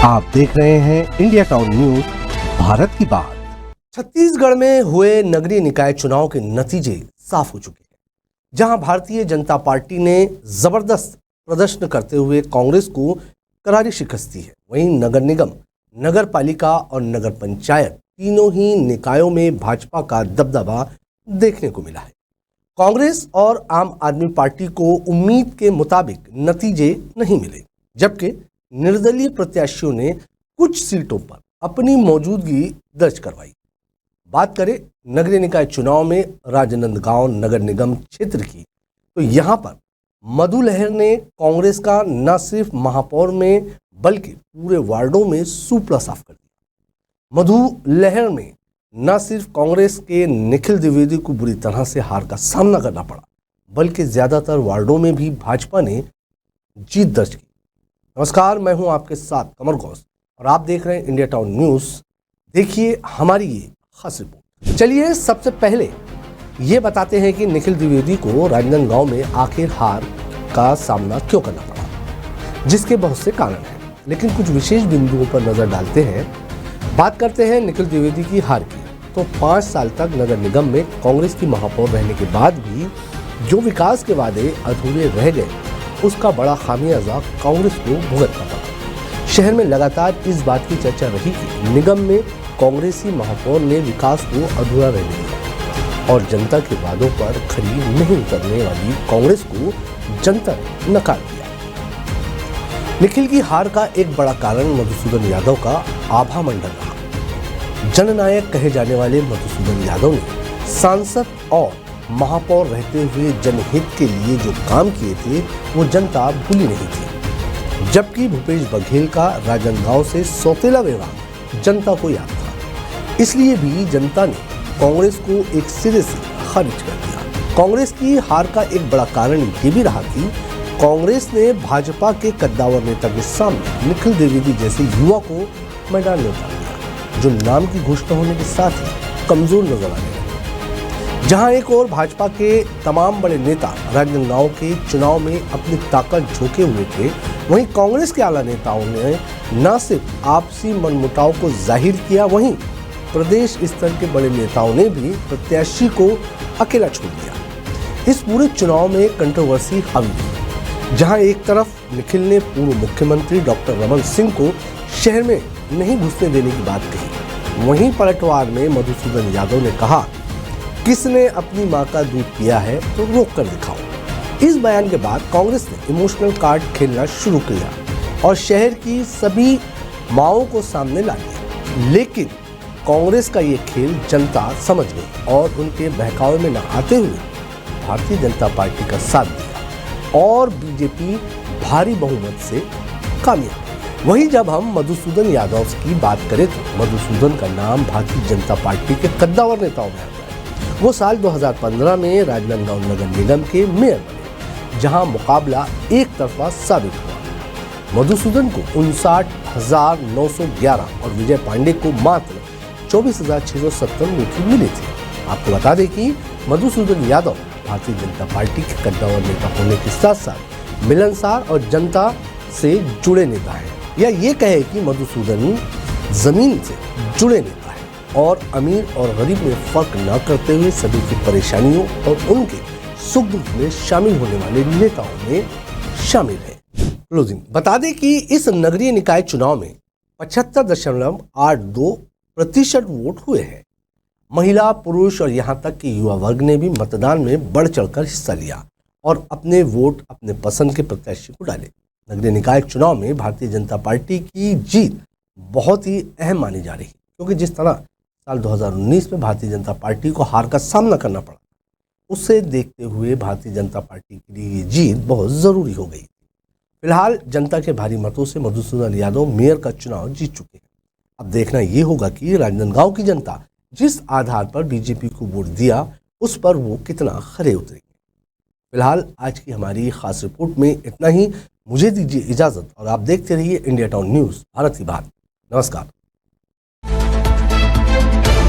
आप देख रहे हैं इंडिया टाउन न्यूज, भारत की बात। छत्तीसगढ़ में हुए नगरीय निकाय चुनाव के नतीजे साफ हो चुके हैं, जहां भारतीय जनता पार्टी ने जबरदस्त प्रदर्शन करते हुए कांग्रेस को करारी शिकस्त दी है। वहीं नगर निगम, नगर पालिका और नगर पंचायत तीनों ही निकायों में भाजपा का दबदबा देखने को मिला है। कांग्रेस और आम आदमी पार्टी को उम्मीद के मुताबिक नतीजे नहीं मिले, जबकि निर्दलीय प्रत्याशियों ने कुछ सीटों पर अपनी मौजूदगी दर्ज करवाई। बात करें नगरीय निकाय चुनाव में राजनांदगांव नगर निगम क्षेत्र की, तो यहां पर मधु लहर ने कांग्रेस का न सिर्फ महापौर में बल्कि पूरे वार्डों में सुपड़ा साफ कर दिया। मधु लहर में न सिर्फ कांग्रेस के निखिल द्विवेदी को बुरी तरह से हार का सामना करना पड़ा, बल्कि ज्यादातर वार्डों में भी भाजपा ने जीत दर्ज की। नमस्कार, मैं हूं आपके साथ कमर घोष और आप देख रहे हैं इंडिया टाउन न्यूज। देखिए हमारी ये खास रिपोर्ट। चलिए सबसे पहले ये बताते हैं कि निखिल द्विवेदी को राजनांदगांव में आखिर हार का सामना क्यों करना पड़ा, जिसके बहुत से कारण हैं, लेकिन कुछ विशेष बिंदुओं पर नजर डालते हैं। बात करते हैं निखिल द्विवेदी की हार की, तो 5 साल तक नगर निगम में कांग्रेस की महापौर रहने के बाद भी जो विकास के वादे अधूरे रह गए, उसका बड़ा खामियाजा कांग्रेस को भुगतना पड़ा। शहर में लगातार इस बात की चर्चा रही कि निगम में कांग्रेसी महापौर ने विकास को अधूरा रहने दिया और जनता के वादों पर खरी नहीं उतरने वाली कांग्रेस को जनता ने नकार दिया। निखिल की हार का एक बड़ा कारण मधुसूदन यादव का आभा मंडल रहा। जननायक कहे जाने वाले मधुसूदन यादव ने सांसद और महापौर रहते हुए जनहित के लिए जो काम किए थे वो जनता भूली नहीं थी, जबकि भूपेश बघेल का राजनांदगांव से सौतेला व्यवहार जनता को याद था। इसलिए भी जनता ने कांग्रेस को एक सिरे से खारिज कर दिया। कांग्रेस की हार का एक बड़ा कारण ये भी रहा कि कांग्रेस ने भाजपा के कद्दावर नेता के सामने निखिल द्विवेदी जैसे युवा को मैदान में उतार दिया, जो नाम की घोषणा होने के साथ ही कमजोर नजर आने लगे। जहां एक और भाजपा के तमाम बड़े नेता राजनांदगांव के चुनाव में अपनी ताकत झोंके हुए थे, वहीं कांग्रेस के आला नेताओं ने न सिर्फ आपसी मनमुटाव को जाहिर किया, वहीं प्रदेश स्तर के बड़े नेताओं ने भी प्रत्याशी को अकेला छोड़ दिया। इस पूरे चुनाव में कंट्रोवर्सी हावी हुई, जहां एक तरफ निखिल ने पूर्व मुख्यमंत्री डॉक्टर रमन सिंह को शहर में नहीं घुसने देने की बात कही, वहीं पलटवार में मधुसूदन यादव ने कहा, किसने अपनी मां का दूध पिया है तो रोक कर दिखाओ। इस बयान के बाद कांग्रेस ने इमोशनल कार्ड खेलना शुरू किया और शहर की सभी माओं को सामने ला दिया, लेकिन कांग्रेस का ये खेल जनता समझ गई और उनके बहकावे में न आते हुए भारतीय जनता पार्टी का साथ दिया और बीजेपी भारी बहुमत से कामयाब। वहीं जब हम मधुसूदन यादव की बात करें तो मधुसूदन का नाम भारतीय जनता पार्टी के कद्दावर नेताओं में आता है। वो साल 2015 में राजनांदगांव नगर निगम के मेयर बने, जहां मुकाबला एक तरफा साबित हुआ। मधुसूदन को 59,911 और विजय पांडे को मात्र 24,670 वोट मिले थे। आपको बता दें कि मधुसूदन यादव भारतीय जनता पार्टी के कद्दावर नेता होने के साथ साथ मिलनसार और जनता से जुड़े नेता हैं, या ये कहे कि मधुसूदन जमीन से जुड़े नेता और अमीर और गरीब में फर्क न करते हुए सभी की परेशानियों और उनके सुख दुख में शामिल होने वाले नेताओं में शामिल है। क्लोजिंग बता दें कि इस नगरीय निकाय चुनाव में 75.82% वोट हुए हैं। महिला, पुरुष और यहां तक कि युवा वर्ग ने भी मतदान में बढ़ चढ़कर हिस्सा लिया और अपने वोट अपने पसंद के प्रत्याशी को डाले। नगरीय निकाय चुनाव में भारतीय जनता पार्टी की जीत बहुत ही अहम मानी जा रही है, क्योंकि जिस तरह साल 2019 में भारतीय जनता पार्टी को हार का सामना करना पड़ा, उसे देखते हुए भारतीय जनता पार्टी के लिए ये जीत बहुत जरूरी हो गई। फिलहाल जनता के भारी मतों से मधुसूदन यादव मेयर का चुनाव जीत चुके हैं। अब देखना ये होगा कि राजनांदगांव की जनता जिस आधार पर बीजेपी को वोट दिया, उस पर वो कितना खरे उतरेंगे। फिलहाल आज की हमारी खास रिपोर्ट में इतना ही। मुझे दीजिए इजाजत और आप देखते रहिए इंडिया टाउन न्यूज, भारत की बात। नमस्कार।